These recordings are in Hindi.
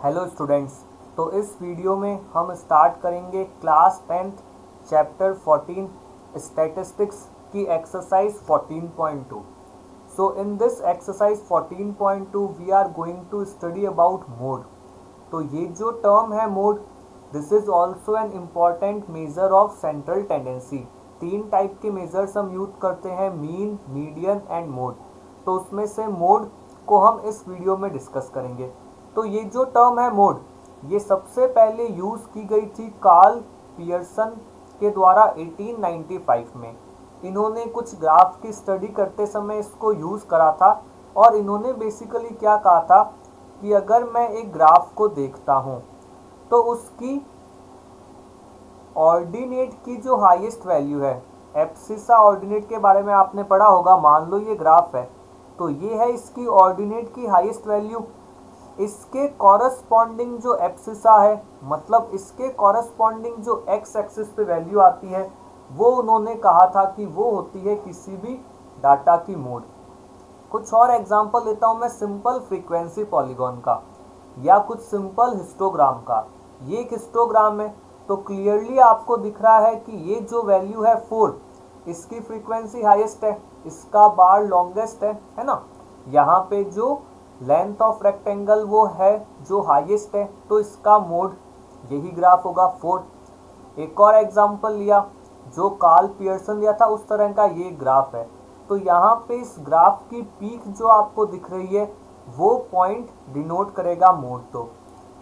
Hello students. तो इस वीडियो में हम स्टार्ट करेंगे क्लास 10th चैप्टर 14 स्टैटिस्टिक्स की exercise 14.2। So in this exercise 14.2 we are going to study about mode. तो ये जो टर्म है mode, this is also an important measure of central tendency. तीन टाइप के मेजर्स हम यूज करते हैं, मीन, मीडियन एंड मोड। तो उसमें से मोड को हम इस वीडियो में डिस्कस करेंगे। तो ये जो टर्म है मोड, ये सबसे पहले यूज़ की गई थी कार्ल पियर्सन के द्वारा 1895 में। इन्होंने कुछ ग्राफ की स्टडी करते समय इसको यूज़ करा था और इन्होंने बेसिकली क्या कहा था कि अगर मैं एक ग्राफ को देखता हूँ तो उसकी ऑर्डिनेट की जो हाईएस्ट वैल्यू है, एब्सिसा ऑर्डिनेट के बारे में आपने पढ़ा होगा। मान लो ये ग्राफ है, तो ये है इसकी ऑर्डिनेट की हाईएस्ट वैल्यू। इसके कॉरस्पॉन्डिंग जो एब्सिसा है, मतलब इसके कॉरस्पॉन्डिंग जो एक्स एक्सिस पे वैल्यू आती है, वो उन्होंने कहा था कि वो होती है किसी भी डाटा की मोड। कुछ और एग्जांपल लेता हूँ मैं सिंपल फ्रीक्वेंसी पॉलीगॉन का या कुछ सिंपल हिस्टोग्राम का। ये एक हिस्टोग्राम है, तो क्लियरली आपको दिख रहा है कि ये जो वैल्यू है 4, इसकी फ्रीक्वेंसी हाईएस्ट है, इसका बार लॉन्गेस्ट है ना। यहाँ पे जो लेंथ ऑफ रेक्टेंगल वो है जो हाईएस्ट है, तो इसका मोड यही ग्राफ होगा 4। एक और एग्जांपल लिया जो कार्ल पियर्सन लिया था, उस तरह का ये ग्राफ है। तो यहाँ पे इस ग्राफ की पीक जो आपको दिख रही है वो पॉइंट डिनोट करेगा मोड।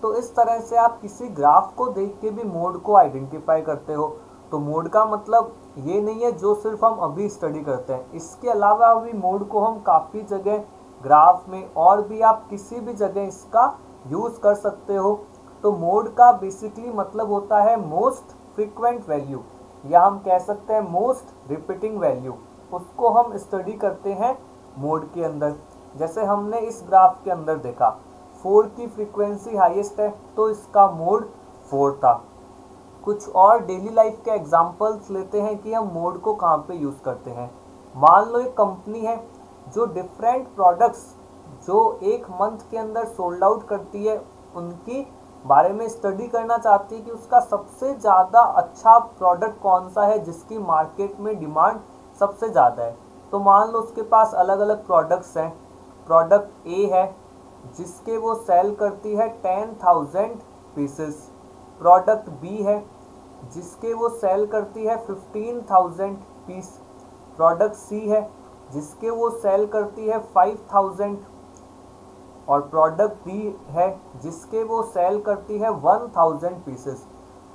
तो इस तरह से आप किसी ग्राफ को देख के भी मोड को आइडेंटिफाई करते हो। तो मोड का मतलब ये नहीं है जो सिर्फ हम अभी स्टडी करते हैं, इसके अलावा भी मोड को हम काफ़ी जगह ग्राफ में और भी आप किसी भी जगह इसका यूज़ कर सकते हो। तो मोड का बेसिकली मतलब होता है मोस्ट फ्रीक्वेंट वैल्यू, या हम कह सकते हैं मोस्ट रिपीटिंग वैल्यू। उसको हम स्टडी करते हैं मोड के अंदर। जैसे हमने इस ग्राफ के अंदर देखा 4 की फ्रीक्वेंसी हाईएस्ट है, तो इसका मोड 4 था। कुछ और डेली लाइफ के एग्जांपल्स लेते हैं कि हम मोड को कहाँ पे यूज़ करते हैं। मान लो एक कंपनी है जो डिफरेंट प्रोडक्ट्स जो एक मंथ के अंदर सोल्ड आउट करती है, उनकी बारे में स्टडी करना चाहती है कि उसका सबसे ज़्यादा अच्छा प्रोडक्ट कौन सा है जिसकी मार्केट में डिमांड सबसे ज़्यादा है। तो मान लो उसके पास अलग अलग प्रोडक्ट्स हैं। प्रोडक्ट ए है जिसके वो सेल करती है 10,000 पीसेस। प्रोडक्ट बी है जिसके वो सेल करती है 15,000 पीस। प्रोडक्ट सी है जिसके वो सेल करती है 5,000 और प्रोडक्ट डी है जिसके वो सेल करती है 1,000 पीसेस।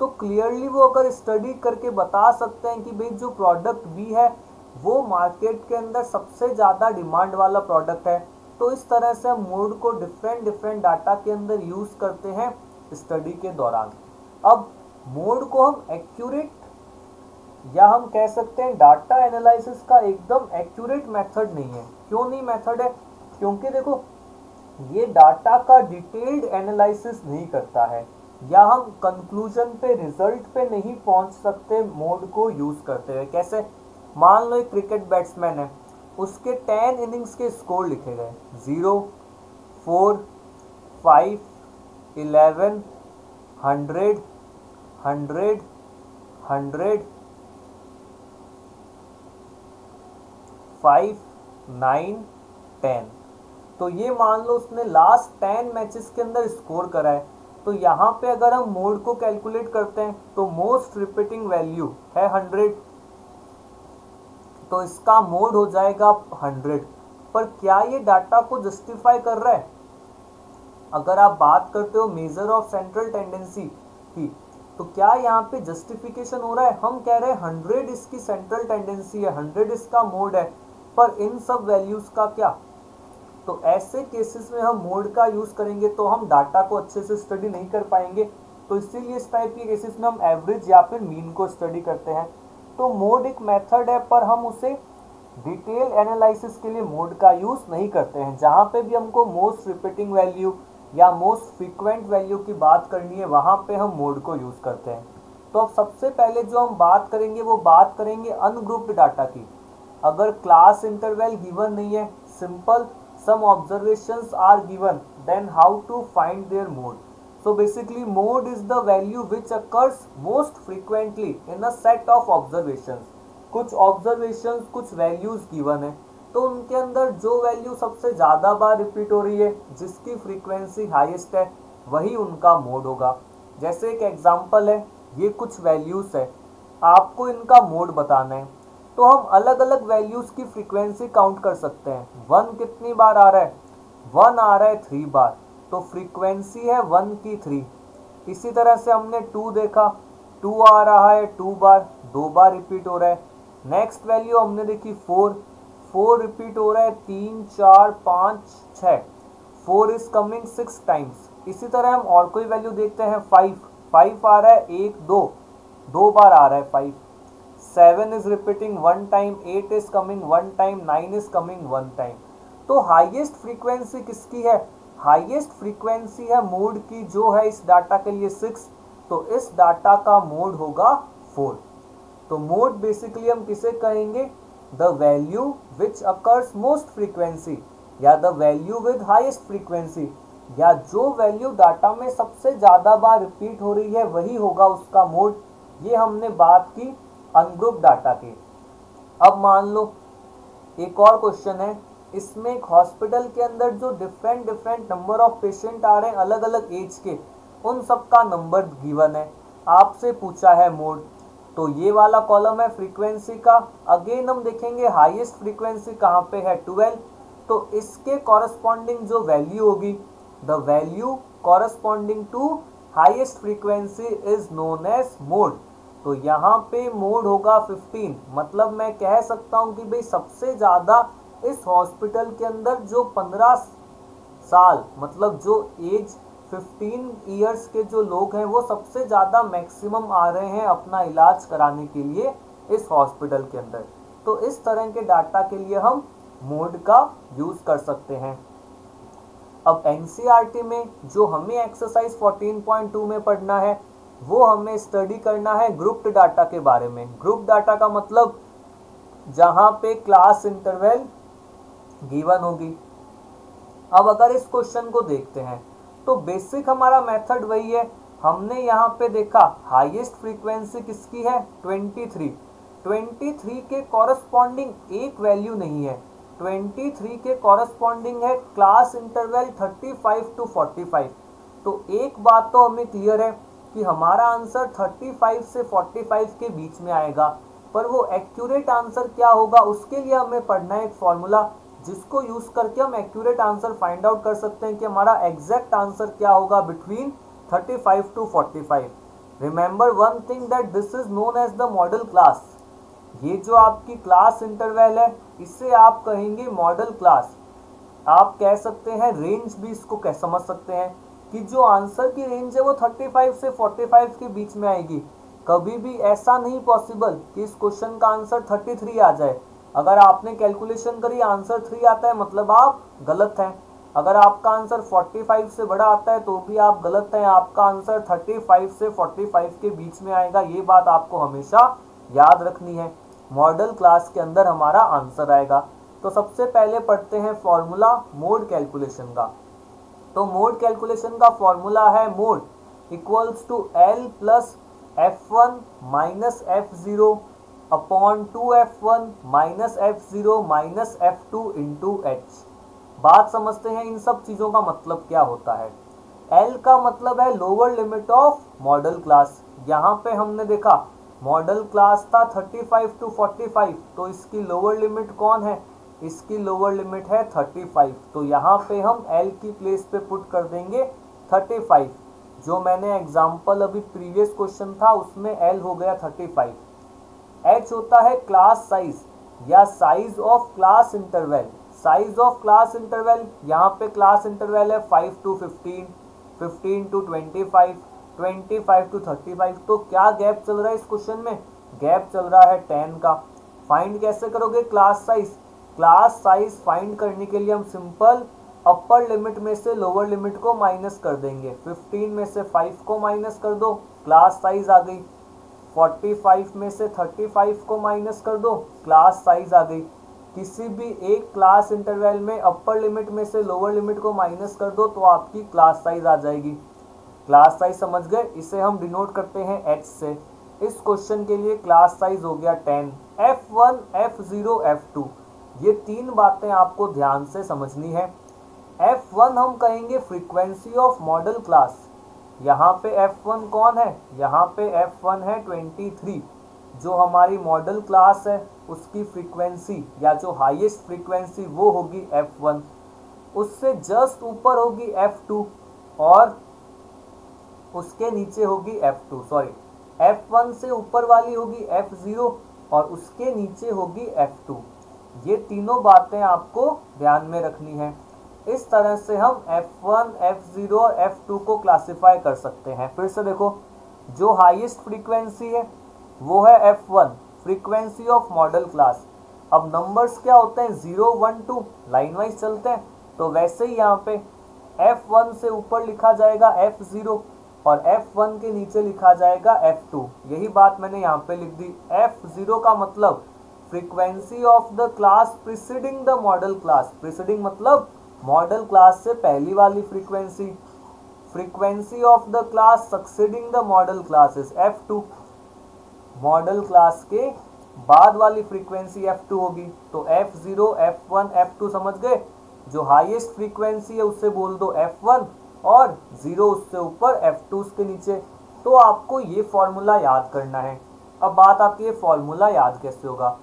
तो क्लियरली वो अगर स्टडी करके बता सकते हैं कि भाई जो प्रोडक्ट बी है वो मार्केट के अंदर सबसे ज़्यादा डिमांड वाला प्रोडक्ट है। तो इस तरह से हम मोड को डिफरेंट डाटा के अंदर यूज़ करते हैं स्टडी के दौरान। अब मोड को हम एक्यूरेट या हम कह सकते हैं डाटा एनालिसिस का एकदम एक्यूरेट मेथड नहीं है। क्यों नहीं मेथड है? क्योंकि देखो ये डाटा का डिटेल्ड एनालिसिस नहीं करता है, या हम कंक्लूजन पे, रिजल्ट पे नहीं पहुंच सकते मोड को यूज़ करते हुए। कैसे? मान लो एक क्रिकेट बैट्समैन है, उसके 10 इनिंग्स के स्कोर लिखे गए 0, 4, 5, 11, 100, 100, 100, 5, 9, 10। तो ये मान लो उसने लास्ट 10 मैचेस के अंदर स्कोर करा है। तो यहाँ पे अगर हम मोड को कैलकुलेट करते हैं तो मोस्ट रिपीटिंग वैल्यू है 100, तो इसका मोड हो जाएगा 100। पर क्या ये डाटा को जस्टिफाई कर रहा है? अगर आप बात करते हो मेजर ऑफ सेंट्रल टेंडेंसी की, तो क्या यहाँ पे जस्टिफिकेशन हो रहा है? हम कह रहे हैं 100 इसकी सेंट्रल टेंडेंसी है, 100 इसका मोड है, पर इन सब वैल्यूज का क्या? तो ऐसे केसेस में हम मोड का यूज़ करेंगे तो हम डाटा को अच्छे से स्टडी नहीं कर पाएंगे। तो इसीलिए इस टाइप के केसेस में हम एवरेज या फिर मीन को स्टडी करते हैं। तो मोड एक मेथड है, पर हम उसे डिटेल एनालिसिस के लिए मोड का यूज़ नहीं करते हैं। जहाँ पे भी हमको मोस्ट रिपीटिंग वैल्यू या मोस्ट फ्रीक्वेंट वैल्यू की बात करनी है, वहाँ पे हम मोड को यूज़ करते हैं। तो अब सबसे पहले जो हम बात करेंगे वो बात करेंगे अनग्रुप्ड डाटा की। अगर क्लास इंटरवल गिवन नहीं है, simple some observations are given, then how to find their mode. So basically mode is the value which occurs most frequently in a set of observations. कुछ observations, कुछ values given है, तो उनके अंदर जो वैल्यू सबसे ज़्यादा बार रिपीट हो रही है, जिसकी फ्रीक्वेंसी हाईएस्ट है, वही उनका मोड होगा। जैसे एक एग्जांपल है, ये कुछ वैल्यूज़ है, आपको इनका मोड बताना है, तो हम अलग अलग वैल्यूज़ की फ्रीक्वेंसी काउंट कर सकते हैं। 1 कितनी बार आ रहा है? 1 आ रहा है 3 बार, तो फ्रीक्वेंसी है 1 की 3। इसी तरह से हमने 2 देखा, 2 आ रहा है 2 बार, 2 बार रिपीट हो रहा है। नेक्स्ट वैल्यू हमने देखी 4, 4 रिपीट हो रहा है 3 4 5 6, 4 इज कमिंग 6 टाइम्स। इसी तरह हम और कोई वैल्यू देखते हैं, 5, 5 आ रहा है 1 2, 2 बार आ रहा है 5। 7 is repeating 1 time, 8 is coming 1 time, 9 is coming 1 time. तो हाईएस्ट फ्रीक्वेंसी किसकी है? हाईएस्ट फ्रीक्वेंसी है मोड की, जो है इस डाटा के लिए 6, तो इस डाटा का मोड होगा 4। तो मोड बेसिकली हम किसे कहेंगे? The value which occurs most frequency, या the value with highest frequency, या जो वैल्यू डाटा में सबसे ज़्यादा बार रिपीट हो रही है वही होगा उसका मोड। ये हमने बात की अनग्रुप डाटा की। अब मान लो एक और क्वेश्चन है, इसमें एक हॉस्पिटल के अंदर जो डिफरेंट नंबर ऑफ पेशेंट आ रहे हैं अलग अलग एज के, उन सब का नंबर गिवन है, आपसे पूछा है मोड। तो ये वाला कॉलम है फ्रीक्वेंसी का। अगेन हम देखेंगे हाईएस्ट फ्रीक्वेंसी कहाँ पे है, 12, तो इसके कॉरस्पॉन्डिंग जो वैल्यू होगी, the value corresponding to highest frequency is known as mode. तो यहाँ पे मोड होगा 15। मतलब मैं कह सकता हूँ कि भाई सबसे ज़्यादा इस हॉस्पिटल के अंदर जो 15 साल, मतलब जो एज 15 ईयर्स के जो लोग हैं, वो सबसे ज़्यादा मैक्सिमम आ रहे हैं अपना इलाज कराने के लिए इस हॉस्पिटल के अंदर। तो इस तरह के डाटा के लिए हम मोड का यूज़ कर सकते हैं। अब एनसीईआरटी में जो हमें एक्सरसाइज 14.2 में पढ़ना है, वो हमें स्टडी करना है ग्रुप्ड डाटा के बारे में। ग्रुप डाटा का मतलब जहाँ पे क्लास इंटरवल गिवन होगी। अब अगर इस क्वेश्चन को देखते हैं तो बेसिक हमारा मेथड वही है। हमने यहाँ पे देखा हाईएस्ट फ्रीक्वेंसी किसकी है, 23। 23 के कॉरस्पॉन्डिंग एक वैल्यू नहीं है, 23 के कॉरस्पॉन्डिंग है क्लास इंटरवल 35 to 45। तो एक बात तो हमें क्लियर है कि हमारा आंसर 35 से 45 के बीच में आएगा, पर वो एक्यूरेट आंसर क्या होगा उसके लिए हमें पढ़ना है एक फॉर्मूला, जिसको यूज करके हम एक्यूरेट आंसर फाइंड आउट कर सकते हैं कि हमारा एग्जैक्ट आंसर क्या होगा between 35 to 45। Remember one thing that this is known as the modal class. ये जो आपकी क्लास इंटरवल है, इसे आप कहेंगे मॉडल क्लास। आप कह सकते हैं रेंज भी इसको कह समझ सकते हैं कि जो आंसर की रेंज है वो 35 से 45 के बीच में आएगी। कभी भी ऐसा नहीं पॉसिबल कि इस क्वेश्चन का आंसर 33 आ जाए। अगर आपने कैलकुलेशन करी आंसर 3 आता है मतलब आप गलत हैं। अगर आपका आंसर 45 से बड़ा आता है तो भी आप गलत हैं। आपका आंसर 35 से 45 के बीच में आएगा। ये बात आपको हमेशा याद रखनी है। मॉडल क्लास के अंदर हमारा आंसर आएगा। तो सबसे पहले पढ़ते हैं फॉर्मूला मोड कैलकुलेशन का। तो मोड कैलकुलेशन का फॉर्मूला है mode equals to L plus F1 minus F0 upon 2F1 minus F0 minus F2 into H। बात समझते हैं इन सब चीज़ों का मतलब क्या होता है। L का मतलब है lower limit of modal class. यहाँ पे हमने देखा मॉडल क्लास था 35 to 45, तो इसकी लोअर लिमिट कौन है, इसकी लोअर लिमिट है 35। तो यहाँ पे हम L की प्लेस पे पुट कर देंगे 35। जो मैंने एग्जाम्पल अभी प्रीवियस क्वेश्चन था उसमें L हो गया 35। H होता है क्लास साइज या size of class interval. Size of class interval, यहाँ पे क्लास इंटरवल है 5 to 15, 15 to 25, 25 to 35। तो क्या गैप चल रहा है इस क्वेश्चन में, गैप चल रहा है 10 का। फाइंड कैसे करोगे class size, class size find करने के लिए हम सिंपल अपर लिमिट में से लोअर लिमिट को माइनस कर देंगे। 15 में से 5 को माइनस कर दो, क्लास साइज आ गई। 45 में से 35 को माइनस कर दो, क्लास साइज आ गई। किसी भी एक क्लास इंटरवल में अपर लिमिट में से लोअर लिमिट को माइनस कर दो तो आपकी क्लास साइज आ जाएगी। क्लास साइज समझ गए, इसे हम डिनोट करते हैं h से। इस क्वेश्चन के लिए क्लास साइज हो गया 10। f1, f0, f2, ये तीन बातें आपको ध्यान से समझनी है। f1 हम कहेंगे फ्रीक्वेंसी ऑफ मॉडल क्लास। यहाँ पे f1 कौन है, यहाँ पे f1 है 23, जो हमारी मॉडल क्लास है उसकी फ्रीक्वेंसी या जो हाईएस्ट फ्रीक्वेंसी वो होगी f1। उससे जस्ट ऊपर होगी f2 और उसके नीचे होगी f2, सॉरी f1 से ऊपर वाली होगी f0 और उसके नीचे होगी f2। ये तीनों बातें आपको ध्यान में रखनी है। इस तरह से हम f1, f0 और f2 को क्लासिफाई कर सकते हैं। फिर से देखो, जो हाईएस्ट फ्रीक्वेंसी है वो है f1, frequency of modal class. अब नंबर्स क्या होते हैं, 0, 1, 2 लाइन वाइज चलते हैं, तो वैसे ही यहाँ पे f1 से ऊपर लिखा जाएगा f0 और f1 के नीचे लिखा जाएगा f2। यही बात मैंने यहाँ पे लिख दी। f0 का मतलब frequency of the class preceding the modal class. Preceding मतलब मॉडल क्लास से पहली वाली frequency. Frequency of the class succeeding the modal class is f2। Model class के बाद वाली फ्रीक्वेंसी f2 होगी। तो f0, f1, f2 समझ गए। जो हाईएस्ट फ्रीक्वेंसी है उससे बोल दो f1 और 0 उससे ऊपर, f2 उसके नीचे। तो आपको ये फॉर्मूला याद करना है। अब बात आती है फॉर्मूला याद कैसे होगा।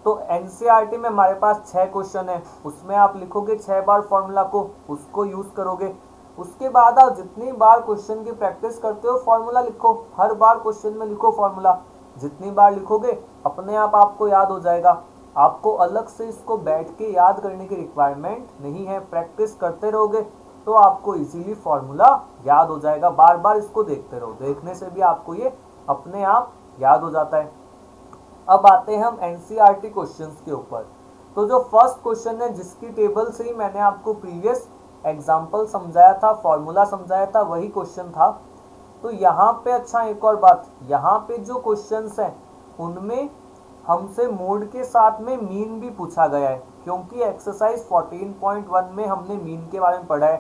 तो एनसीईआरटी में हमारे पास 6 क्वेश्चन है, उसमें आप लिखोगे 6 बार फॉर्मूला को, उसको यूज करोगे। उसके बाद आप जितनी बार क्वेश्चन की प्रैक्टिस करते हो फॉर्मूला लिखो, हर बार क्वेश्चन में लिखो फॉर्मूला। जितनी बार लिखोगे अपने आप आपको याद हो जाएगा। आपको अलग से इसको बैठ के याद करने की रिक्वायरमेंट नहीं है, प्रैक्टिस करते रहोगे तो आपको इजीली फॉर्मूला याद हो जाएगा। बार बार इसको देखते रहो, देखने से भी आपको ये अपने आप याद हो जाता है। अब आते हैं हम एनसीईआरटी क्वेश्चंस के ऊपर। तो जो फर्स्ट क्वेश्चन है जिसकी टेबल से ही मैंने आपको प्रीवियस एग्जाम्पल समझाया था, फॉर्मूला समझाया था, वही क्वेश्चन था। तो यहाँ पे अच्छा एक और बात, यहाँ पे जो क्वेश्चंस हैं उनमें हमसे मोड के साथ में मीन भी पूछा गया है, क्योंकि एक्सरसाइज 14.1 में हमने मीन के बारे में पढ़ा है।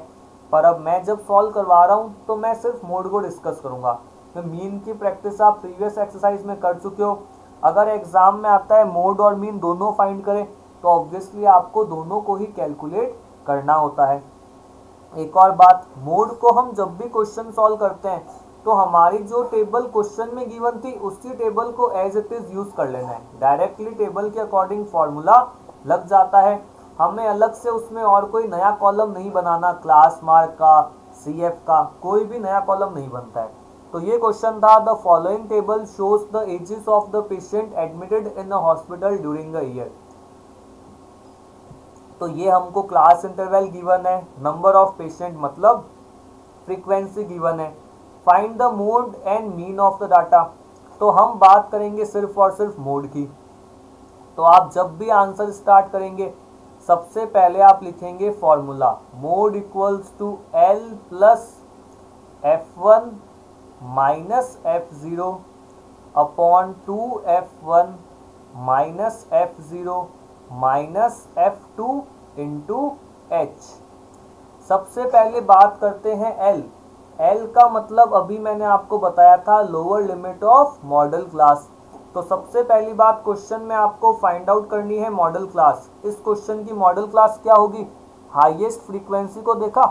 पर अब मैं जब सॉल्व करवा रहा हूँ तो मैं सिर्फ मोड को डिस्कस करूँगा। तो मीन की प्रैक्टिस आप प्रीवियस एक्सरसाइज में कर चुके हो। अगर एग्जाम में आता है मोड और मीन दोनों फाइंड करें तो ऑब्वियसली आपको दोनों को ही कैलकुलेट करना होता है। एक और बात, मोड को हम जब भी क्वेश्चन सॉल्व करते हैं तो हमारी जो टेबल क्वेश्चन में गिवन थी उसी टेबल को एज इट इज यूज कर लेना है। डायरेक्टली टेबल के अकॉर्डिंग फॉर्मूला लग जाता है, हमें अलग से उसमें और कोई नया कॉलम नहीं बनाना। क्लास मार्क का, सीएफ का कोई भी नया कॉलम नहीं बनता है। तो ये क्वेश्चन था, the following table shows the ages of the patient admitted in a hospital during a year. तो ये हमको क्लास इंटरवल गिवन है, नंबर ऑफ पेशेंट मतलब फ्रीक्वेंसी गिवन है। Find the mode and mean of the data. तो हम बात करेंगे सिर्फ और सिर्फ मोड की। तो आप जब भी आंसर स्टार्ट करेंगे सबसे पहले आप लिखेंगे formula, mode equals to L plus F1 minus F0 upon 2F1 minus F0 minus F2 into H। सबसे पहले बात करते हैं L। L का मतलब अभी मैंने आपको बताया था lower limit of modal class. तो सबसे पहली बात क्वेश्चन में आपको फाइंड आउट करनी है मॉडल क्लास। इस क्वेश्चन की मॉडल क्लास क्या होगी, हाईएस्ट फ्रीक्वेंसी को देखा,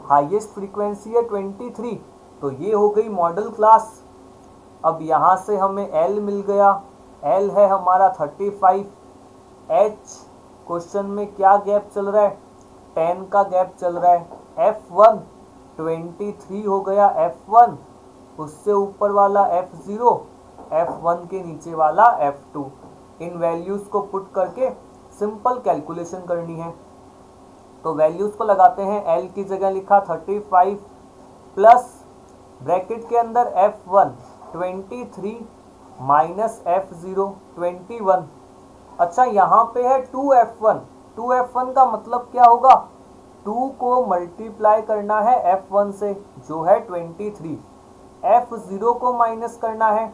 हाईएस्ट फ्रीक्वेंसी है 23, तो ये हो गई मॉडल क्लास। अब यहाँ से हमें L मिल गया, L है हमारा 35। H क्वेश्चन में क्या गैप चल रहा है, 10 का गैप चल रहा है। F1 23 हो गया, F1 उससे ऊपर वाला F0, F1 के नीचे वाला F2। इन वैल्यूज को पुट करके सिंपल कैलकुलेशन करनी है। तो वैल्यूज को लगाते हैं, L की जगह लिखा 35 प्लस ब्रैकेट के अंदर F1 23 माइनस F0 21। अच्छा यहाँ पे है 2F1, 2F1 का मतलब क्या होगा, 2 को मल्टीप्लाई करना है F1 से जो है 23, F0 को माइनस करना है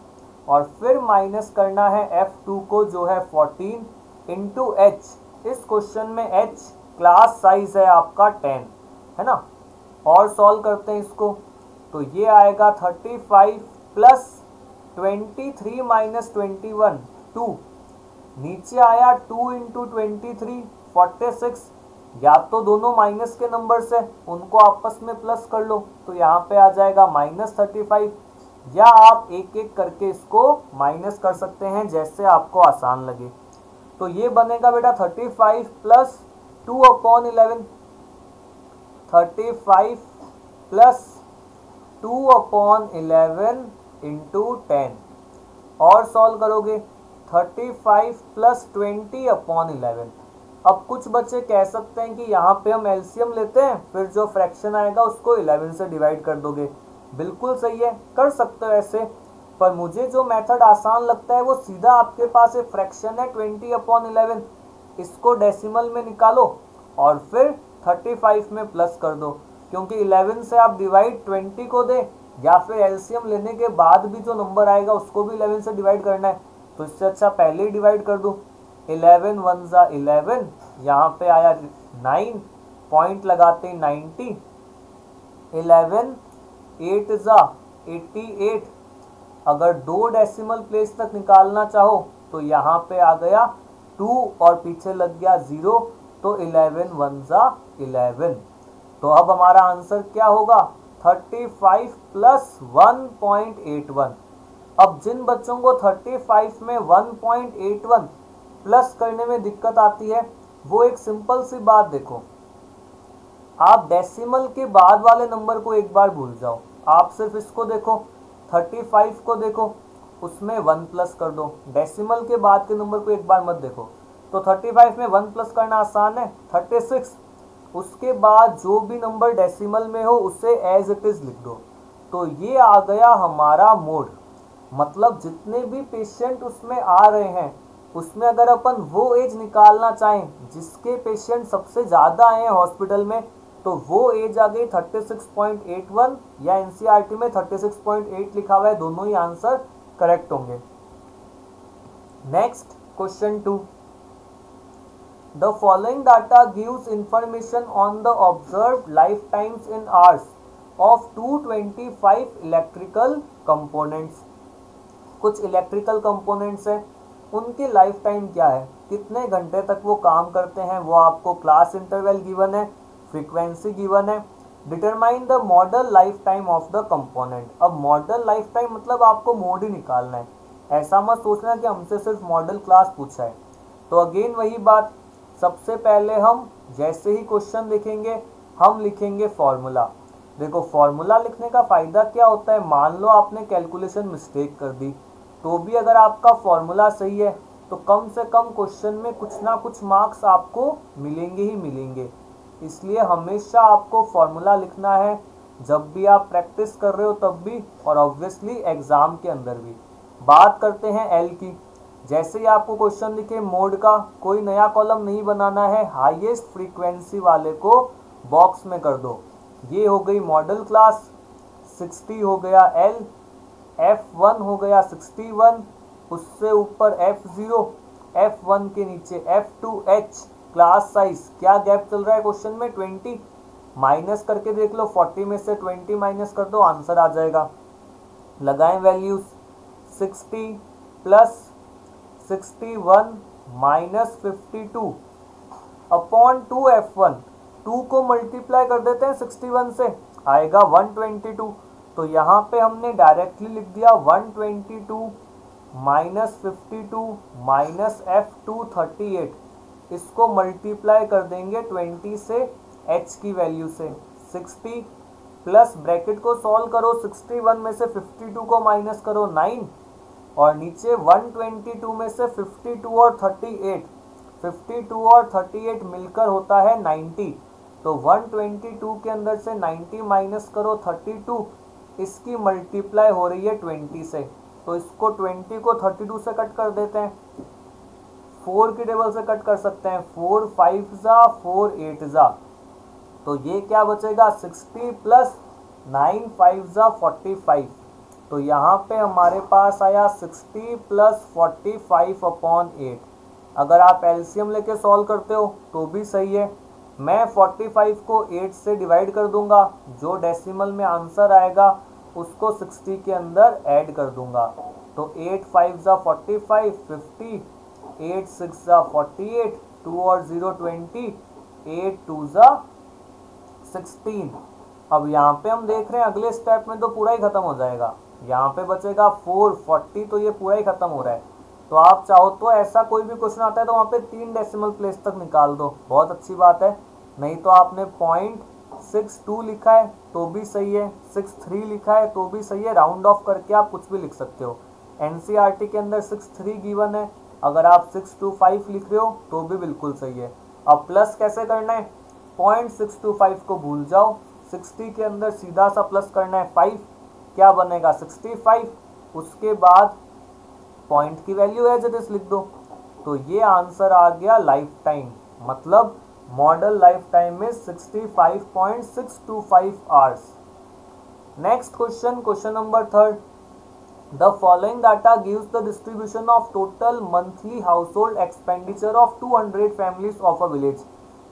और फिर माइनस करना है F2 को जो है 14 इंटू H। इस क्वेश्चन में H क्लास साइज है आपका 10, है ना। और सॉल्व करते हैं इसको। तो ये आएगा 35 प्लस 23 माइनस 21 2। नीचे आया 2 इंटू 23 46। या तो दोनों माइनस के नंबर्स है, उनको आपस में प्लस कर लो, तो यहाँ पे आ जाएगा -35। या आप एक एक करके इसको माइनस कर सकते हैं, जैसे आपको आसान लगे। तो ये बनेगा बेटा 35 प्लस 2/11, 35 प्लस 2/11 इंटू 10। और सॉल्व करोगे 35 प्लस 20/11। अब कुछ बच्चे कह सकते हैं कि यहाँ पे हम एलसीएम लेते हैं, फिर जो फ्रैक्शन आएगा उसको 11 से डिवाइड कर दोगे। बिल्कुल सही है, कर सकते हो ऐसे, पर मुझे जो मेथड आसान लगता है वो सीधा आपके पास एक फ्रैक्शन है 20/11, इसको डेसिमल में निकालो और फिर 35 में प्लस कर दो, क्योंकि 11 से आप डिवाइड 20 को दे या फिर एलसीएम लेने के बाद भी जो नंबर आएगा उसको भी 11 से डिवाइड करना है, तो इससे अच्छा पहले ही डिवाइड कर दो। 11 1 जा 11, यहाँ पे आया 9, पॉइंट लगाते 90, 11 8 जा 88। अगर दो डेसिमल प्लेस तक निकालना चाहो तो यहाँ पे आ गया 2 और पीछे लग गया 0, तो 11 1 जा 11। तो अब हमारा आंसर क्या होगा 35 प्लस 1.81। अब जिन बच्चों को 35 में 1.81 प्लस करने में दिक्कत आती है, वो एक सिंपल सी बात देखो, आप डेसिमल के बाद वाले नंबर को एक बार भूल जाओ, आप सिर्फ इसको देखो, 35 को देखो, उसमें 1 प्लस कर दो, डेसिमल के बाद के नंबर को एक बार मत देखो। तो 35 में 1 प्लस करना आसान है, 36, उसके बाद जो भी नंबर डेसिमल में हो उसे एज इट इज लिख दो। तो ये आ गया हमारा मोड, मतलब जितने भी पेशेंट उसमें आ रहे हैं उसमें अगर अपन वो एज निकालना चाहें जिसके पेशेंट सबसे ज़्यादा आए हैं हॉस्पिटल में, तो वो एज आ गई 36.81, या एनसीईआरटी में 36.8 लिखा हुआ है, दोनों ही आंसर करेक्ट होंगे। Next question 2, the following data gives information on the observed life times in hours of 225 electrical components. कुछ इलेक्ट्रिकल कंपोनेंट्स हैं, उनकी लाइफ टाइम क्या है, कितने घंटे तक वो काम करते हैं, वो आपको क्लास इंटरवल गिवन है, फ्रीक्वेंसी गिवन है। Determine the model life time of the component. अब मॉडल लाइफ टाइम मतलब आपको मोड ही निकालना है, ऐसा मत सोचना कि हमसे सिर्फ मॉडल क्लास पूछा है। तो अगेन वही बात, सबसे पहले हम जैसे ही क्वेश्चन लिखेंगे हम लिखेंगे फॉर्मूला। देखो फॉर्मूला लिखने का फ़ायदा क्या होता है, मान लो आपने कैलकुलेशन मिस्टेक कर दी, तो भी अगर आपका फॉर्मूला सही है तो कम से कम क्वेश्चन में कुछ ना कुछ मार्क्स आपको मिलेंगे ही मिलेंगे। इसलिए हमेशा आपको फॉर्मूला लिखना है, जब भी आप प्रैक्टिस कर रहे हो तब भी, और ऑब्वियसली एग्ज़ाम के अंदर भी। बात करते हैं एल की। जैसे ही आपको क्वेश्चन दिखे मोड का, कोई नया कॉलम नहीं बनाना है, हाईएस्ट फ्रीक्वेंसी वाले को बॉक्स में कर दो। ये हो गई मॉडल क्लास, 60 हो गया एल, F1 हो गया 61, उससे ऊपर F0, F1 के नीचे F2H। क्लास साइज क्या गैप चल रहा है क्वेश्चन में 20, माइनस करके देख लो, 40 में से 20 माइनस कर दो, आंसर आ जाएगा। लगाएं values, 60 plus 61 minus 52 upon 2 F1, 2 को मल्टीप्लाई कर देते हैं 61 से, आएगा 122। तो यहाँ पे हमने डायरेक्टली लिख दिया 122 माइनस 52 माइनस F2 38, इसको मल्टीप्लाई कर देंगे 20 से, H की वैल्यू से 60 प्लस ब्रैकेट को सॉल्व करो, 61 में से 52 को माइनस करो 9, और नीचे 122 में से 52 और 38, 52 और 38 मिलकर होता है 90। तो 122 के अंदर से 90 माइनस करो 32, इसकी मल्टीप्लाई हो रही है 20 से, तो इसको 20 को 32 से कट कर देते हैं, 4 की टेबल से कट कर सकते हैं, 4 5 जा 4 8 जा, तो ये क्या बचेगा 60 प्लस 9 5 जा 45। तो यहाँ पे हमारे पास आया 60 प्लस 45 अपॉन 8। अगर आप एलसीएम लेके सॉल्व करते हो तो भी सही है, मैं 45 को 8 से डिवाइड कर दूंगा, जो डेसिमल में आंसर आएगा उसको 60 के अंदर ऐड कर दूंगा। तो 8 5 ज़ा 45, 50, 8 6 ज़ा 48, 2 और 0 20, 8 2 ज़ा 16। अब यहाँ पे हम देख रहे हैं अगले स्टेप में तो पूरा ही खत्म हो जाएगा, यहाँ पे बचेगा 4 40, तो ये पूरा ही खत्म हो रहा है। तो आप चाहो तो ऐसा कोई भी क्वेश्चन आता है तो वहाँ पे 3 डेसिमल प्लेस तक निकाल दो, बहुत अच्छी बात है। नहीं तो आपने 0.62 लिखा है तो भी सही है, 63 लिखा है तो भी सही है, राउंड ऑफ करके आप कुछ भी लिख सकते हो। एनसीईआरटी के अंदर 63 गिवन है, अगर आप 625 लिख रहे हो तो भी बिल्कुल सही है। अब प्लस कैसे करना है, 0.625 को भूल जाओ, 60 के अंदर सीधा सा प्लस करना है 5, क्या बनेगा 65, उसके बाद पॉइंट की वैल्यू एज इट इज लिख दो। तो ये आंसर आ गया लाइफ टाइम, मतलब मॉडल लाइफ टाइम में 65.625 hours. Next question, question number 3, the following data gives the distribution of total monthly house hold expenditure of 200 families of a village.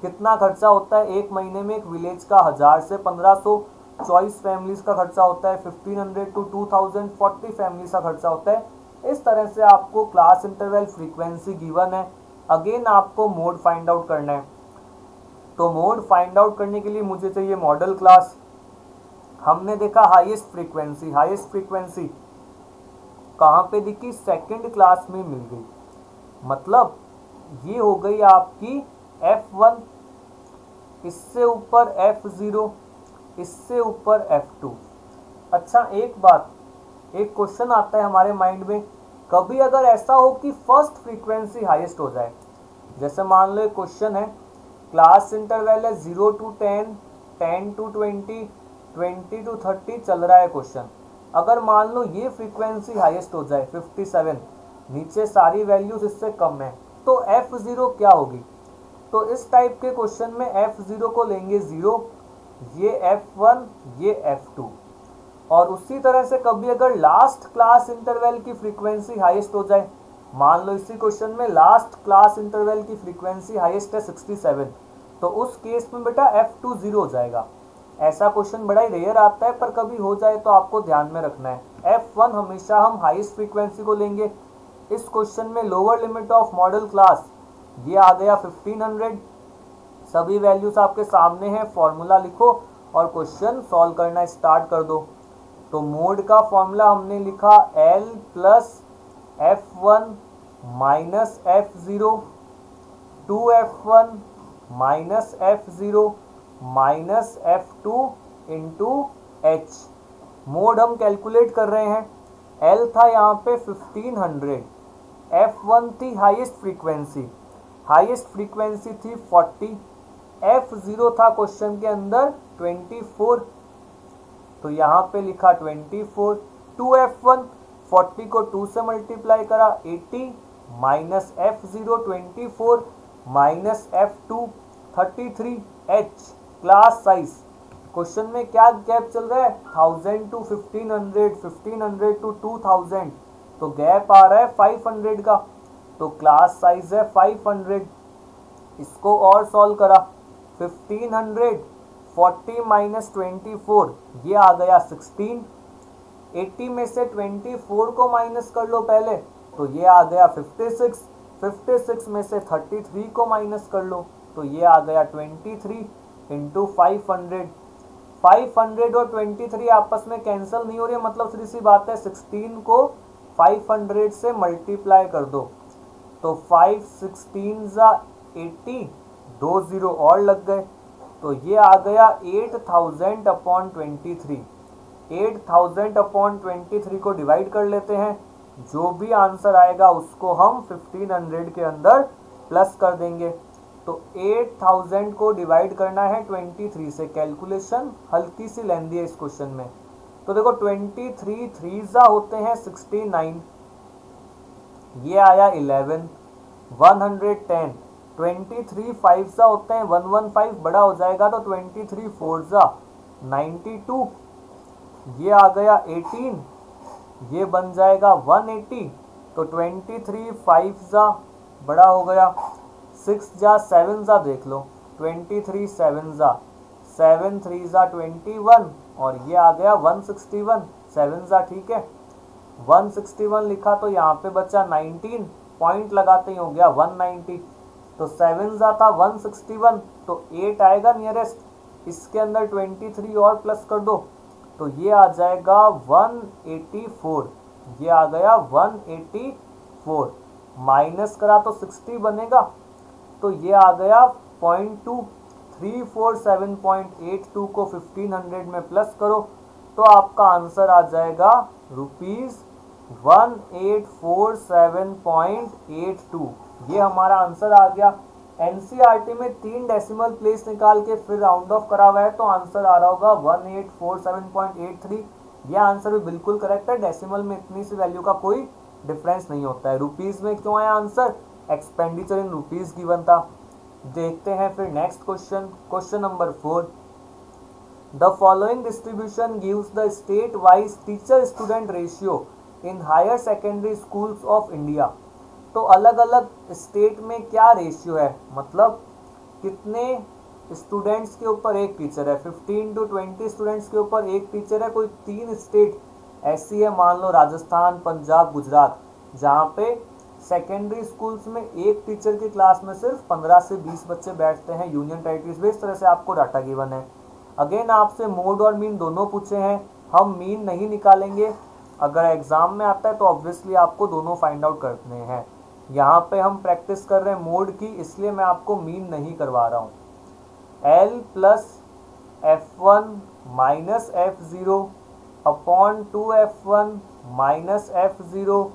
कितना खर्चा होता है एक महीने में एक विलेज का, 1000 से 1500, 24 फैमिलीज का खर्चा होता है 1500 टू 2000, 40 फैमिलीज का खर्चा होता है। इस तरह से आपको क्लास इंटरवल, फ्रीक्वेंसी गिवन है, अगेन आपको मोड फाइंड आउट करना है। तो मोड फाइंड आउट करने के लिए मुझे चाहिए मॉडल क्लास। हमने देखा हाईएस्ट फ्रीक्वेंसी, हाईएस्ट फ्रीक्वेंसी कहाँ पे दिखी, सेकंड क्लास में मिल गई, मतलब ये हो गई आपकी F1, इससे ऊपर F0, इससे ऊपर F2। अच्छा एक बात, एक क्वेश्चन आता है हमारे माइंड में, कभी अगर ऐसा हो कि फर्स्ट फ्रीक्वेंसी हाईएस्ट हो जाए, जैसे मान लो एक क्वेश्चन है, क्लास इंटरवल है 0 to 10, 10 to 20, 20 to 30 चल रहा है क्वेश्चन। अगर मान लो ये फ्रीक्वेंसी हाईएस्ट हो जाए 57, नीचे सारी वैल्यूज इससे कम है, तो F0 क्या होगी। तो इस टाइप के क्वेश्चन में F0 को लेंगे 0, ये F1, ये F2। और उसी तरह से कभी अगर लास्ट क्लास इंटरवल की फ्रीक्वेंसी हाईएस्ट हो जाए, मान लो इसी क्वेश्चन में लास्ट क्लास इंटरवल की फ्रीक्वेंसी हाईएस्ट है 67, तो उस केस में बेटा F2 0 हो जाएगा। ऐसा क्वेश्चन बड़ा ही रेयर आता है, पर कभी हो जाए तो आपको ध्यान में रखना है। F1 हमेशा हम हाईएस्ट फ्रीक्वेंसी को लेंगे। इस क्वेश्चन में lower limit of modal class ये आ गया 1500, सभी वैल्यूज आपके सामने हैं, फॉर्मूला लिखो और क्वेश्चन सॉल्व करना स्टार्ट कर दो। तो मोड का फॉर्मूला हमने लिखा L plus F1 minus F0, 2F1 minus F0 minus F2 into H। Mode हम कैलकुलेट कर रहे हैं, L था यहाँ पे 1500, F1 थी हाईएस्ट फ्रीक्वेंसी, हाईएस्ट फ्रीक्वेंसी थी 40, F0 था क्वेश्चन के अंदर 24, तो यहाँ पे लिखा 24, 2F1, 40 को 2 से मल्टीप्लाई करा 80, minus F0 24, minus F2 33, H class size. Question में क्या गैप चल रहा है, 1000 टू 1500, 1500 टू 2000, तो गैप आ रहा है 500 का, तो क्लास साइज है 500। इसको और सॉल्व करा, 1500, 40 माइनस 24, ये आ गया 16, 80 में से 24 को माइनस कर लो पहले, तो ये आ गया 56, 56 में से 33 को माइनस कर लो, तो ये आ गया 23 इंटू 500। 500 और 23 आपस में कैंसिल नहीं हो रही, मतलब सीधी सी बात है 16 को 500 से मल्टीप्लाई कर दो, तो 5 16 ज़ा 80, 2 0 और लग गए, तो ये आ गया 8000 अपॉन 23। 8000 अपॉन 23 को डिवाइड कर लेते हैं, जो भी आंसर आएगा उसको हम 1500 के अंदर प्लस कर देंगे। तो 8000 को डिवाइड करना है 23 से, कैलकुलेशन हल्की सी लेंदी है इस क्वेश्चन में। तो देखो 23 3 ज़ा होते हैं 69, ये आया 11, 110, 23 5 ज़ा होते हैं 115, बड़ा हो जाएगा तो 23 4 ज़ा 92, ये आ गया 18, ये बन जाएगा 180, तो 23 5 ज़ा बड़ा हो गया, 6 जा 7 ज़ा देख लो, 23 7 ज़ा 7 3 ज़ा 21 और ये आ गया 161 7 ज़ा, ठीक है 161 लिखा तो यहाँ पे बचा 19, पॉइंट लगाते ही हो गया 190, तो 7 ज़ा था 161, तो 8 आएगा नियरेस्ट, इसके अंदर 23 और प्लस कर दो तो ये आ जाएगा 184, ये आ गया 184, माइनस करा तो 60 बनेगा, तो ये आ गया 0.2, 347.82 को 1500 में प्लस करो तो आपका आंसर आ जाएगा ₹1847.82, ये हमारा आंसर आ गया। एनसीईआरटी में 3 डेसिमल प्लेस निकाल के फिर राउंड ऑफ करा हुआ है तो आंसर आ रहा होगा 1847.83, यह आंसर भी बिल्कुल करेक्ट है। डेसिमल में इतनी सी वैल्यू का कोई डिफरेंस नहीं होता है। रुपीस में क्यों आया answer, expenditure in rupees given था। देखते हैं फिर next question, question number 4। The following distribution gives the state wise teacher student ratio in higher secondary schools of India. तो अलग अलग स्टेट में क्या रेशियो है, मतलब कितने स्टूडेंट्स के ऊपर एक टीचर है, 15 to 20 स्टूडेंट्स के ऊपर एक टीचर है। कोई 3 स्टेट ऐसी है, मान लो राजस्थान, पंजाब, गुजरात, जहाँ पे सेकेंडरी स्कूल्स में एक टीचर की क्लास में सिर्फ 15 से 20 बच्चे बैठते हैं, यूनियन टेरिटरीज में इस तरह से आपको डाटा गिवन है। अगेन आपसे मोड और मीन दोनों पूछे हैं, हम मीन नहीं निकालेंगे, अगर एग्जाम में आता है तो ऑब्वियसली आपको दोनों फाइंड आउट करने हैं। यहाँ पे हम प्रैक्टिस कर रहे हैं मोड की, इसलिए मैं आपको मीन नहीं करवा रहा हूँ। L plus F1 minus F0 upon 2F1 minus F0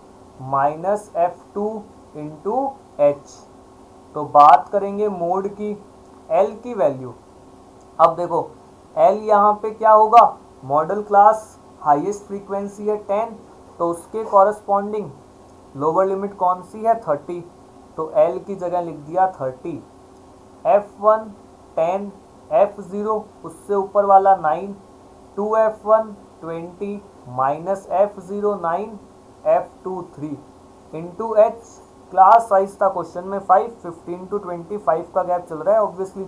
minus F2 into H। तो बात करेंगे मोड की, L की वैल्यू। अब देखो L यहाँ पे क्या होगा, मॉडल क्लास हाईएस्ट फ्रीक्वेंसी है 10, तो उसके कॉरस्पॉन्डिंग लोअर लिमिट कौन सी है 30, तो L की जगह लिख दिया 30। F1 10, F0 उससे ऊपर वाला 9, 2F1 20 minus F0 9, F2 3 into H। Class size था क्वेश्चन में 5, 15 to 25 का गैप चल रहा है ऑब्वियसली,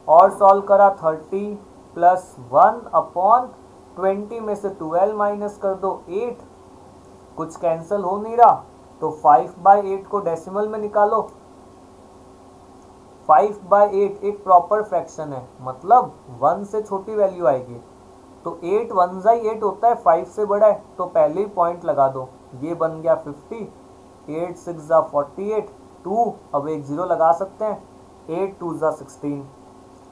और सॉल्व करा 30 प्लस 1 अपॉन 20 में से 12 माइनस कर दो 8, कुछ कैंसिल हो नहीं रहा, तो 5/8 को डेसिमल में निकालो। 5/8 एक प्रॉपर फ्रैक्शन है, मतलब 1 से छोटी वैल्यू आएगी, तो 8 1 8 होता है, 5 से बड़ा है, तो पहले ही पॉइंट लगा दो, ये बन गया 50, 8 6 48, 2 अब एक 0 लगा सकते हैं, 8 2 16।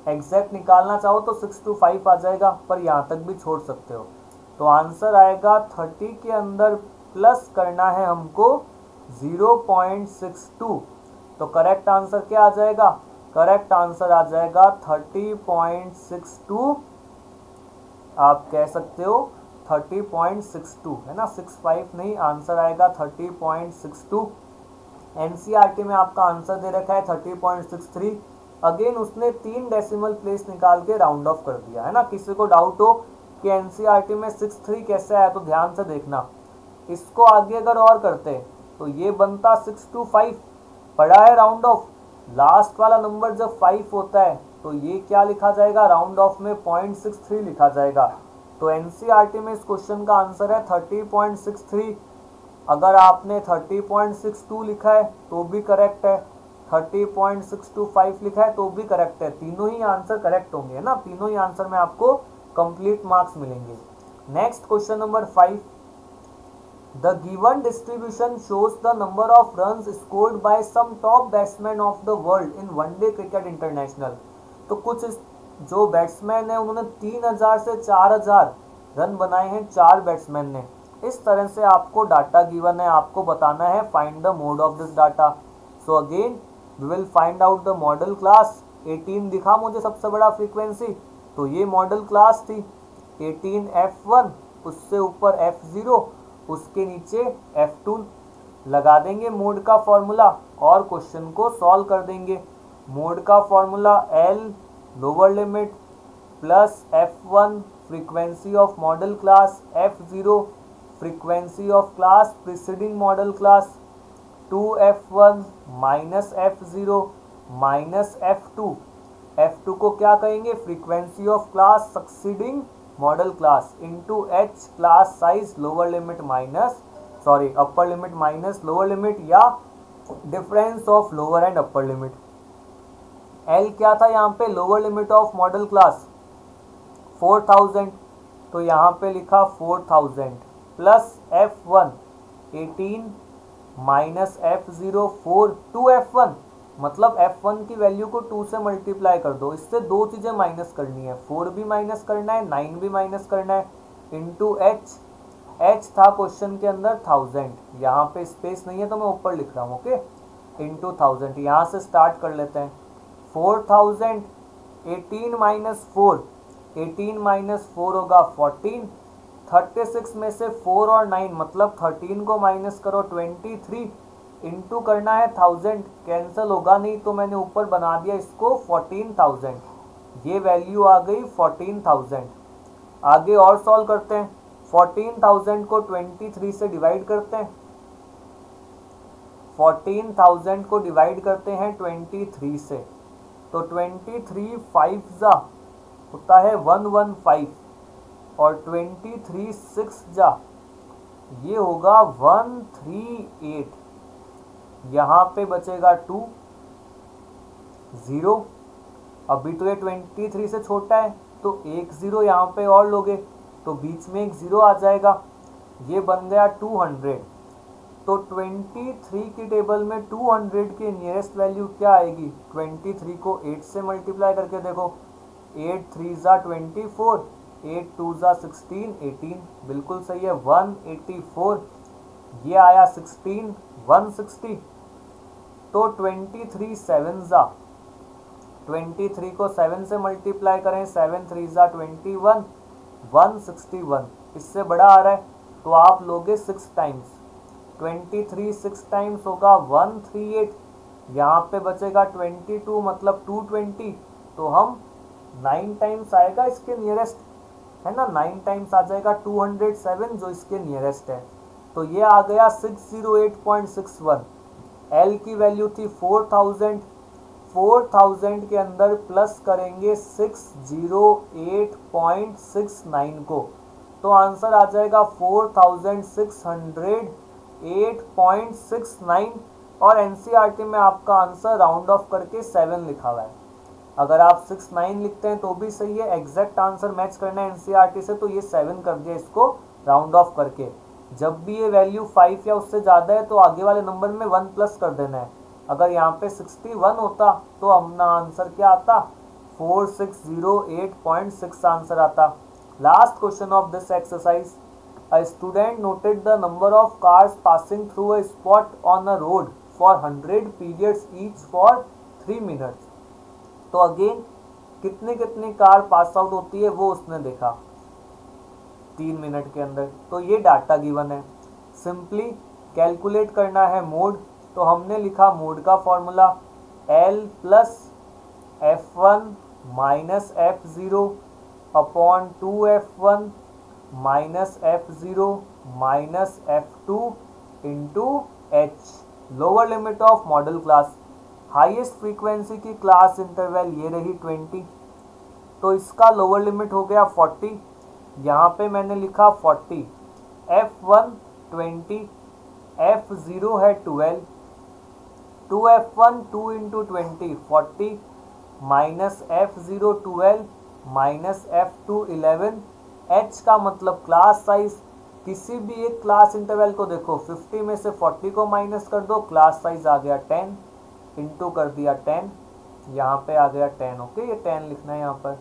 एग्जैक्ट निकालना चाहो तो 6 to 5 आ जाएगा, पर यहाँ तक भी छोड़ सकते हो। तो आंसर आएगा 30 के अंदर प्लस करना है हमको 0.62, तो करेक्ट आंसर क्या आ जाएगा, करेक्ट आंसर आ जाएगा 30.62, आप कह सकते हो 30.62 है ना, 65 नहीं, आंसर आएगा 30.62। एनसीईआरटी में आपका आंसर दे रखा है 30.63। अगेन उसने 3 डेसिमल प्लेस निकाल के राउंड ऑफ कर दिया है ना। किसी को डाउट हो कि एनसीईआरटी में 63 कैसे आया तो ध्यान से देखना, इसको आगे अगर और करते तो ये बनता 625, पड़ा है राउंड ऑफ, लास्ट वाला नंबर जब 5 होता है तो ये क्या लिखा जाएगा, राउंड ऑफ में 0.63 लिखा जाएगा। तो एनसीईआरटी में इस क्वेश्चन का आंसर है 30.63। अगर आपने 30.62 लिखा है तो भी करेक्ट है, 30.625 लिखा है तो भी करेक्ट है, तीनों ही आंसर करेक्ट होंगे ना, तीनों ही आंसर में आपको कंप्लीट मार्क्स मिलेंगे। Next question number 5। The given distribution shows the number of runs scored by some top batsmen of the world in one-day cricket international। तो कुछ जो बैट्समैन है उन्होंने 3000 से 4000 रन बनाए हैं 4 बैट्समैन ने। इस तरह से आपको डाटा गिवन है, आपको बताना है find the mode of this data. So again we will find out the modal class. 18 दिखा मुझे सबसे बड़ा फ्रीक्वेंसी, तो ये मॉडल क्लास थी। 18 F1, उससे ऊपर F0, उसके नीचे F2 लगा देंगे मोड का फॉर्मूला और क्वेश्चन को सॉल्व कर देंगे। मोड का formula L lower limit plus F1 frequency of modal class, F0 frequency of class preceding modal class, 2F1 minus F0 minus F2 F2 को क्या कहेंगे, frequency of class succeeding modal class into H class size lower limit minus upper limit minus lower limit या difference of lower and upper limit. L क्या था यहाँ पे, lower limit of modal class 4000, तो यहाँ पे लिखा 4000 plus F1 18 minus F0 4 2F1, मतलब F1 की वैल्यू को 2 से मल्टीप्लाई कर दो। इससे दो चीज़ें माइनस करनी है, 4 भी माइनस करना है, 9 भी माइनस करना है, इंटू H था क्वेश्चन के अंदर 1000, यहाँ पे स्पेस नहीं है तो मैं ऊपर लिख रहा हूँ, ओके, इंटू 1000। यहाँ से स्टार्ट कर लेते हैं। 4000 18 माइनस 4, 18 माइनस 4 होगा 14, 36 में से 4 और 9 मतलब 13 को माइनस करो 23, इंटू करना है 1000, कैंसिल होगा नहीं तो मैंने ऊपर बना दिया इसको 14000, ये वैल्यू आ गई 14000। आगे और सॉल्व करते हैं। 14000 को 23 से डिवाइड करते हैं, 14000 को डिवाइड करते हैं 23 से, तो 23 5 जा होता है 115 और 23 6 जा ये होगा 138, यहाँ पे बचेगा 2 0, अभी तो ये 23 से छोटा है तो एक 0 यहाँ पे और लोगे तो बीच में एक 0 आ जाएगा, ये बन गया 200। तो 23 की टेबल में 200 की नियरेस्ट वैल्यू क्या आएगी, 23 को 8 से मल्टीप्लाई करके देखो, 8 3 ज़ा 24, 8 2 ज़ा 16 18, बिल्कुल सही है 184, ये आया 16 160। तो 23 7 ज़ा 23 को 7 से मल्टीप्लाई करें, 7 3 ज़ा 21 161, इससे बड़ा आ रहा है तो आप लोगे 6 टाइम्स, 23 6 टाइम्स होगा 138, यहाँ पे बचेगा 22 मतलब 220, तो हम 9 टाइम्स आएगा इसके नियरेस्ट, है ना, 9 टाइम्स आ जाएगा 207 जो इसके नियरेस्ट है। तो ये आ गया 608.61। L की वैल्यू थी 4000, 4000 के अंदर प्लस करेंगे 608.69 को, तो आंसर आ जाएगा 4608.69 और एनसीईआरटी में आपका आंसर राउंड ऑफ करके 7 लिखा हुआ है। अगर आप 69 लिखते हैं तो भी सही है, एग्जैक्ट आंसर मैच करना है एनसीईआरटी से तो ये 7 कर दिया इसको राउंड ऑफ करके। जब भी ये वैल्यू 5 या उससे ज़्यादा है तो आगे वाले नंबर में 1 प्लस कर देना है। अगर यहाँ पे 61 होता तो अपना आंसर क्या आता, 4608.6 आंसर आता। Last question of this exercise, a student noted the number of cars passing through a spot on a road for 100 periods each for 3 minutes. तो अगेन कितनी कार पास आउट होती है वो उसने देखा 3 मिनट के अंदर, तो ये डाटा गिवन है। सिंपली कैलकुलेट करना है मोड, तो हमने लिखा मोड का formula L plus F1 minus F0 upon 2F1 minus F0 minus F2 into H, lower limit of modal class. Highest frequency की क्लास इंटरवल ये रही 20, तो इसका लोअर लिमिट हो गया 40, यहाँ पे मैंने लिखा 40, F1 20, F0 है 12, 2F1 2 into 20 40 minus F0 12 minus F2 11, H का मतलब क्लास साइज। किसी भी एक क्लास इंटरवल को देखो 50 में से 40 को माइनस कर दो, क्लास साइज आ गया 10, इंटू कर दिया 10, यहाँ पे आ गया 10, ओके, ये 10 लिखना है यहाँ पर।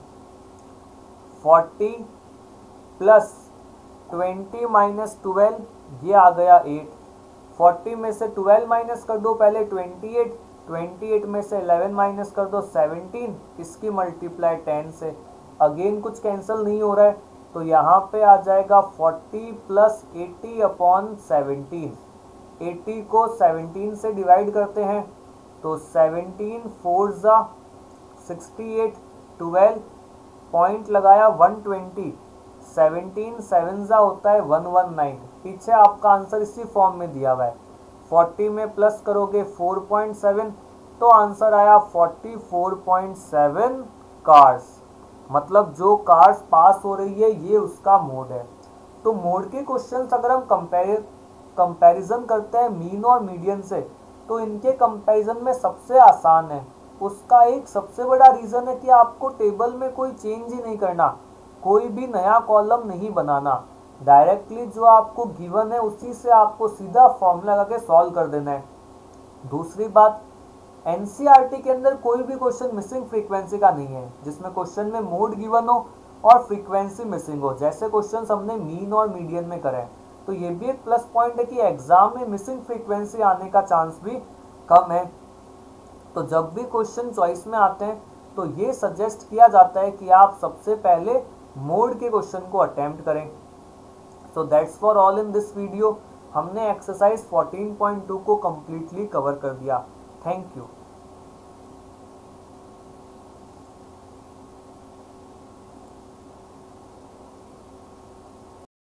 40 प्लस 20 माइनस 12 ये आ गया 8, 40 में से 12 माइनस कर दो पहले 28, 28 में से 11 माइनस कर दो 17, इसकी मल्टीप्लाई 10 से, अगेन कुछ कैंसिल नहीं हो रहा है तो यहाँ पे आ जाएगा 40 प्लस 80 अपॉन 17, 80 को 17 से डिवाइड करते हैं तो 17 4 ज़ा 68, 12 पॉइंट लगाया 120, 17 7 ज़ा होता है 119, पीछे आपका आंसर इसी फॉर्म में दिया हुआ है। 40 में प्लस करोगे 4.7, तो तो आंसर आया 44.7 कार्स। मतलब जो कार्स पास हो रही है ये उसका मोड है। तो मोड के क्वेश्चंस अगर हम कंपैरिजन करते हैं मीन और मीडियन से, तो इनके कंपैरिजन में सबसे आसान है। उसका एक सबसे बड़ा रीज़न है कि आपको टेबल में कोई चेंज ही नहीं करना, कोई भी नया कॉलम नहीं बनाना, डायरेक्टली जो आपको गिवन है उसी से आपको सीधा फॉर्मूला लगा के सॉल्व कर देना है। दूसरी बात, एनसीईआरटी के अंदर कोई भी क्वेश्चन मिसिंग फ्रीक्वेंसी का नहीं है, जिसमें क्वेश्चन में मोड गिवन हो और फ्रीक्वेंसी मिसिंग हो, जैसे क्वेश्चंस हमने मीन और मीडियन में करे हैं। तो ये भी एक प्लस पॉइंट है कि एग्जाम में मिसिंग फ्रीक्वेंसी आने का चांस भी कम है। तो जब भी क्वेश्चन चॉइस में आते हैं तो ये सजेस्ट किया जाता है कि आप सबसे पहले मोड के क्वेश्चन को अटेम्प्ट करें। So that's for all in this video. हमने एक्सरसाइज 14.2 को कम्प्लीटली कवर कर दिया। Thank you.